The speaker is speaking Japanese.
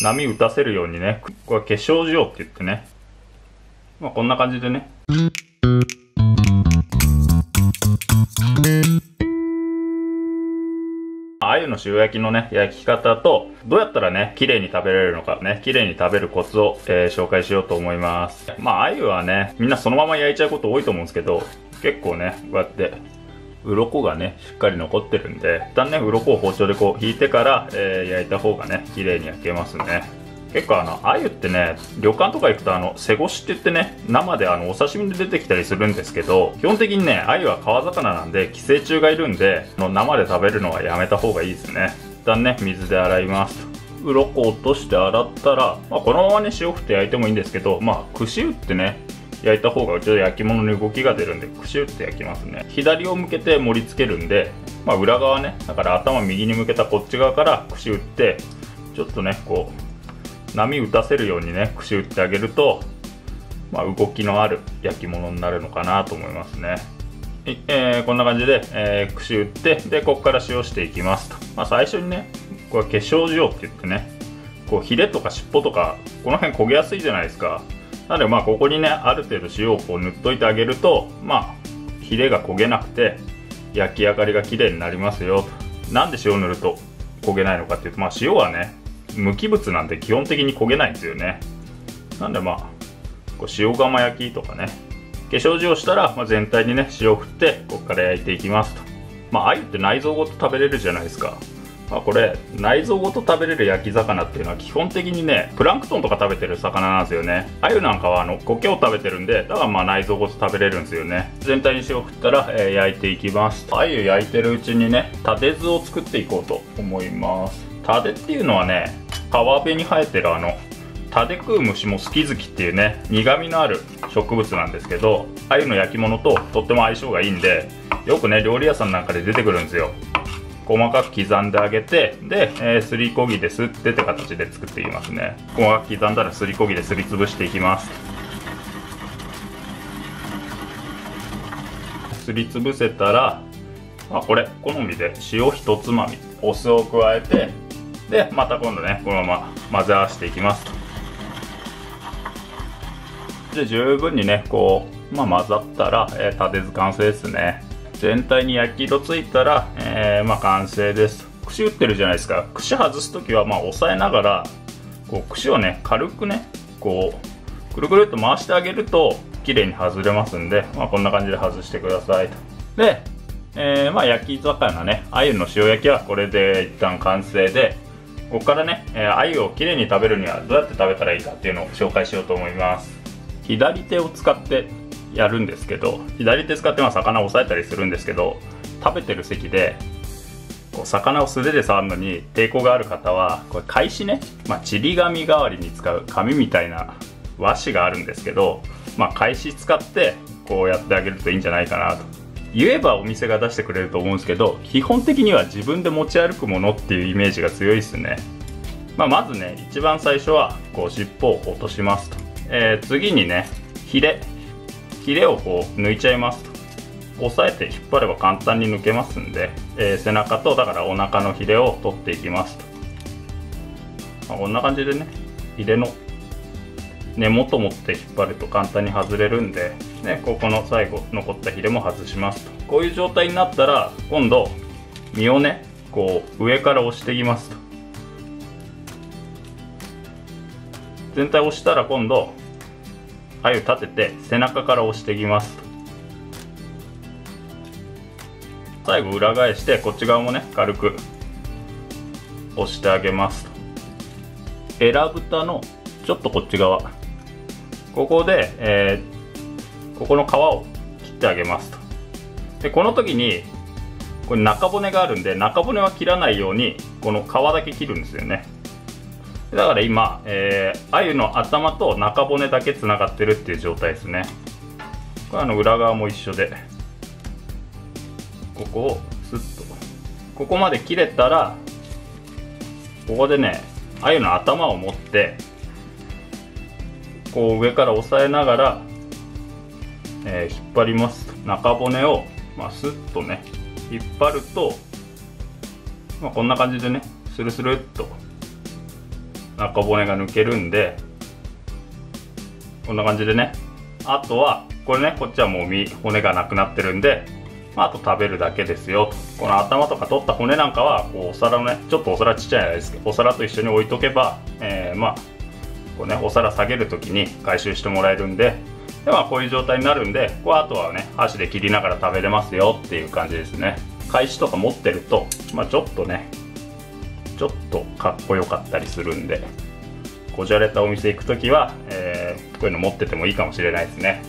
波打たせるようにね、これ化粧塩って言ってね、こんな感じでね、鮎の塩焼きのね、焼き方と、どうやったらね、綺麗に食べられるのかね、綺麗に食べるコツを、紹介しようと思います。鮎はね、みんなそのまま焼いちゃうこと多いと思うんですけど、結構ね、こうやって、鱗がね、しっかり残ってるんで、一旦ね、鱗を包丁でこう引いてから、焼いた方がね、綺麗に焼けますね。結構鮎ってね、旅館とか行くと背干しって言ってね、生でお刺身で出てきたりするんですけど、基本的にね、鮎は川魚なんで寄生虫がいるんで、生で食べるのはやめた方がいいですね。一旦ね、水で洗います。鱗を落として洗ったら、このままね、塩振って焼いてもいいんですけど、串打ってね、焼いた方がうちの焼き物に動きが出るんで、串打って焼きますね。左を向けて盛り付けるんで、裏側ね、だから頭右に向けたこっち側から串打って、ちょっとね、こう、波打たせるようにね、串打ってあげると、動きのある焼き物になるのかなと思いますね。こんな感じで、串打って、で、ここから塩していきますと。最初にね、これ化粧塩って言ってね、こう、ヒレとか尻尾とか、この辺焦げやすいじゃないですか。なのでここにね、ある程度塩をこう塗っといてあげると、ヒレが焦げなくて、焼き上がりが綺麗になりますよと。なんで塩塗ると焦げないのかっていうと、塩はね、無機物なんで基本的に焦げないんですよね。なんでこう塩釜焼きとかね、化粧塩したら全体にね、塩振ってここから焼いていきますと。鮎って内臓ごと食べれるじゃないですか。これ内臓ごと食べれる焼き魚っていうのは基本的にね、プランクトンとか食べてる魚なんですよね。鮎なんかは苔を食べてるんで、だから内臓ごと食べれるんですよね。全体に塩振ったら、焼いていきます。鮎焼いてるうちにね、タデ酢を作っていこうと思います。タデっていうのはね、川辺に生えてるタデ食う虫も好き好きっていうね、苦味のある植物なんですけど、鮎の焼き物ととっても相性がいいんで、よくね、料理屋さんなんかで出てくるんですよ。細かく刻んであげて、で、すりこぎですってって形で作っていきますね。細かく刻んだらすりこぎですりつぶしていきます。すりつぶせたら、これ好みで塩一つまみ、お酢を加えて、でまた今度ね、このまま混ぜ合わせていきますと。で十分にね、こう、混ざったら、タデ酢完成ですね。全体に焼き色ついたら、完成です。串打ってるじゃないですか。串外す時は押さえながら、こう串をね、軽くね、こうくるくるっと回してあげると綺麗に外れますんで、こんな感じで外してくださいと。で、焼き魚ね、鮎の塩焼きはこれで一旦完成で、ここからね、鮎をきれいに食べるにはどうやって食べたらいいかっていうのを紹介しようと思います。左手を使ってやるんですけど、左手使って魚を押さえたりするんですけど、食べてる席でこう魚を素手で触るのに抵抗がある方は、これ返しね、ちり紙代わりに使う紙みたいな和紙があるんですけど、返し使ってこうやってあげるといいんじゃないかなと。言えばお店が出してくれると思うんですけど、基本的には自分で持ち歩くものっていうイメージが強いですね。まずね、一番最初はこう尻尾を落としますと。次にね、ヒレをこう抜いちゃいますと。押さえて引っ張れば簡単に抜けますんで、背中とだからお腹のヒレを取っていきますと。こんな感じでね、ヒレの根元持って引っ張ると簡単に外れるんで、ね、ここの最後残ったヒレも外しますと。こういう状態になったら、今度身をね、こう上から押していきますと。全体押したら今度鮎立てて背中から押していきますと。最後裏返してこっち側もね、軽く押してあげますと。えらぶたのちょっとこっち側、ここで、ここの皮を切ってあげますと。でこの時にこれ中骨があるんで、中骨は切らないようにこの皮だけ切るんですよね。だから今、鮎の頭と中骨だけつながってるっていう状態ですね。これ裏側も一緒で、ここをスッとここまで切れたら、ここでね、鮎の頭を持ってこう上から押さえながら、引っ張りますと。中骨を、スッとね引っ張ると、こんな感じでね、スルスルっと中骨が抜けるんで、こんな感じでね。あとはこれね、こっちはもう骨がなくなってるんで、あと食べるだけですよ。この頭とか取った骨なんかはこうお皿のね、ちょっとお皿ちっちゃいじゃないですけど、お皿と一緒に置いとけば、こうね、お皿下げる時に回収してもらえるんで、こういう状態になるんで、あとはね、箸で切りながら食べれますよっていう感じですね。返しとか持ってると、ちょっとね、ちょっとかっこよかったりするんで、こじゃれたお店行く時は、こういうの持っててもいいかもしれないですね。